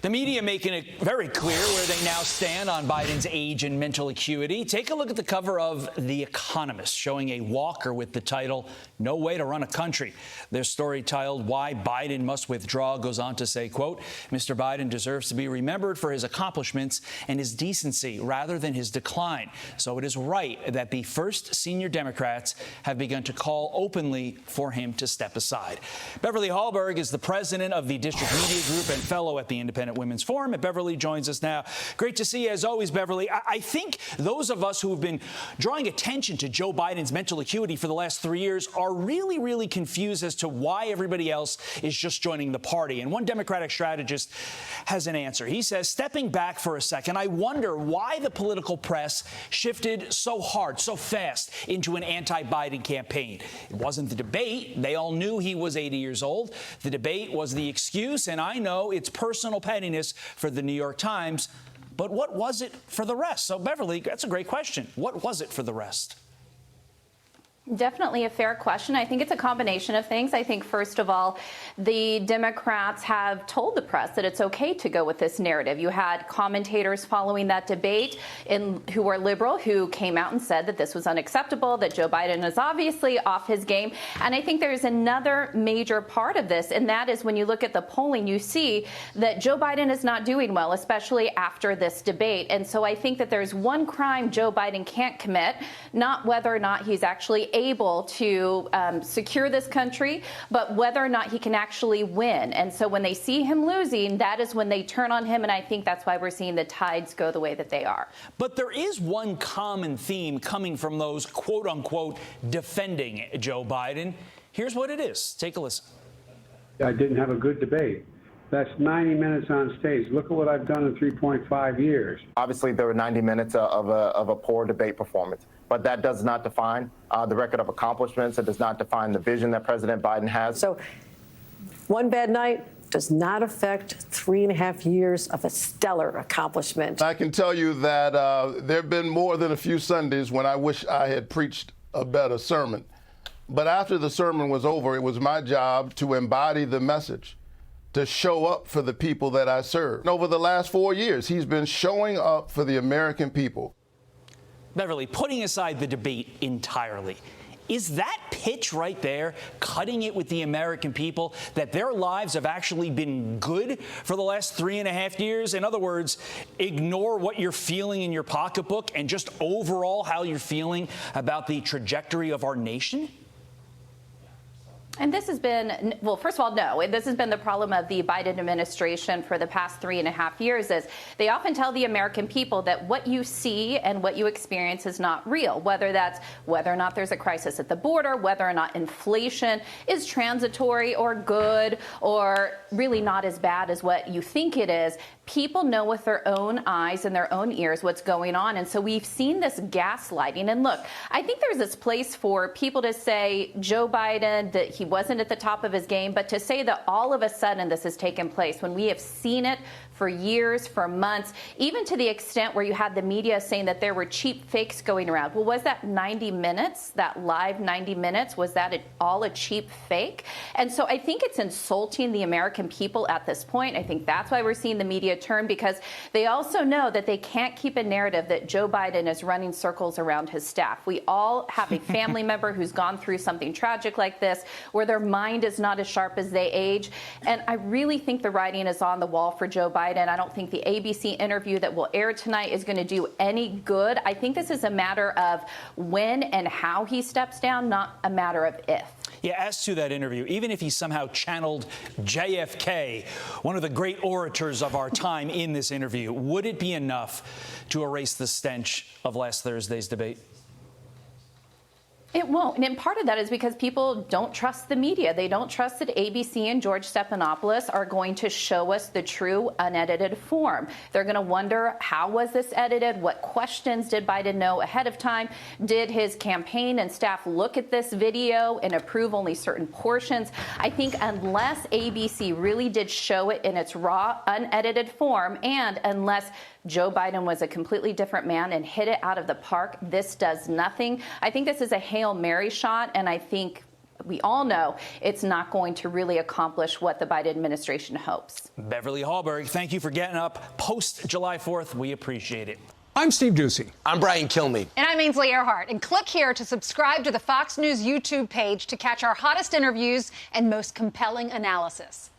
The media making it very clear where they now stand on Biden's age and mental acuity. Take a look at the cover of The Economist, showing a walker with the title, "No Way to Run a Country." Their story titled, "Why Biden Must Withdraw," goes on to say, quote, "Mr. Biden deserves to be remembered for his accomplishments and his decency rather than his decline. So it is right that the first senior Democrats have begun to call openly for him to step aside." Beverly Hallberg is the president of the District Media Group and fellow at the Independent Women's Forum. And Beverly joins us now. Great to see you as always, Beverly. I think those of us who have been drawing attention to Joe Biden's mental acuity for the last 3 years are really confused as to why everybody else is just joining the party. And one Democratic strategist has an answer. He says, stepping back for a second, I wonder why the political press shifted so hard, so fast into an anti-Biden campaign. It wasn't the debate. They all knew he was 80 years old. The debate was the excuse, and I know it's personal pettiness for the New York Times, but what was it for the rest? So, Beverly, that's a great question. What was it for the rest? Definitely a fair question. I think it's a combination of things. I think, first of all, the Democrats have told the press that it's okay to go with this narrative. You had commentators following that debate who were liberal, who came out and said that this was unacceptable, that Joe Biden is obviously off his game. And I think there's another major part of this, and that is when you look at the polling, you see that Joe Biden is not doing well, especially after this debate. And so I think that there's one crime Joe Biden can't commit, not whether or not he's actually able to secure this country, but whether or not he can actually win. And so when they see him losing, that is when they turn on him. And I think that's why we're seeing the tides go the way that they are. But there is one common theme coming from those, quote unquote, defending Joe Biden. Here's what it is. Take a listen. I didn't have a good debate. That's 90 minutes on stage. Look at what I've done in 3.5 years. Obviously, there were 90 minutes of a poor debate performance, but that does not define the record of accomplishments. It does not define the vision that President Biden has. So one bad night does not affect 3.5 years of a stellar accomplishment. I can tell you that there have been more than a few Sundays when I wish I had preached a better sermon. But after the sermon was over, it was my job to embody the message, to show up for the people that I serve. And over the last 4 years, he's been showing up for the American people. Beverly, putting aside the debate entirely, is that pitch right there cutting it with the American people, that their lives have actually been good for the last 3.5 years? In other words, ignore what you're feeling in your pocketbook and just overall how you're feeling about the trajectory of our nation? And this has been, well, first of all, no, this has been the problem of the Biden administration for the past 3.5 years is they often tell the American people that what you see and what you experience is not real, whether or not there's a crisis at the border, whether or not inflation is transitory or good or really not as bad as what you think it is. People know with their own eyes and their own ears what's going on. And so we've seen this gaslighting. And look, I think there's this place for people to say Joe Biden, that he wasn't at the top of his game, but to say that all of a sudden this has taken place when we have seen it for years, for months, even to the extent where you had the media saying that there were cheap fakes going around. Well, was that 90 minutes, that live 90 minutes, was that all a cheap fake? And so I think it's insulting the American people at this point. I think that's why we're seeing the media turn, because they also know that they can't keep a narrative that Joe Biden is running circles around his staff. We all have a family member who's gone through something tragic like this, where their mind is not as sharp as they age. And I really think the writing is on the wall for Joe Biden. I don't think the ABC interview that will air tonight is going to do any good. I think this is a matter of when and how he steps down, not a matter of if. Yeah, as to that interview, even if he somehow channeled JFK, one of the great orators of our time in this interview, would it be enough to erase the stench of last Thursday's debate? It won't. And part of that is because people don't trust the media. They don't trust that ABC and George Stephanopoulos are going to show us the true unedited form. They're going to wonder, how was this edited? What questions did Biden know ahead of time? Did his campaign and staff look at this video and approve only certain portions? I think unless ABC really did show it in its raw, unedited form, and unless Joe Biden was a completely different man and hit it out of the park, this does nothing. I think this is a Hail Mary shot, and I think we all know it's not going to really accomplish what the Biden administration hopes. Beverly Hallberg, thank you for getting up post July 4th. We appreciate it. I'm Steve Ducey. I'm Brian Kilmeade. And I'm Ainsley Earhart. And click here to subscribe to the Fox News YouTube page to catch our hottest interviews and most compelling analysis.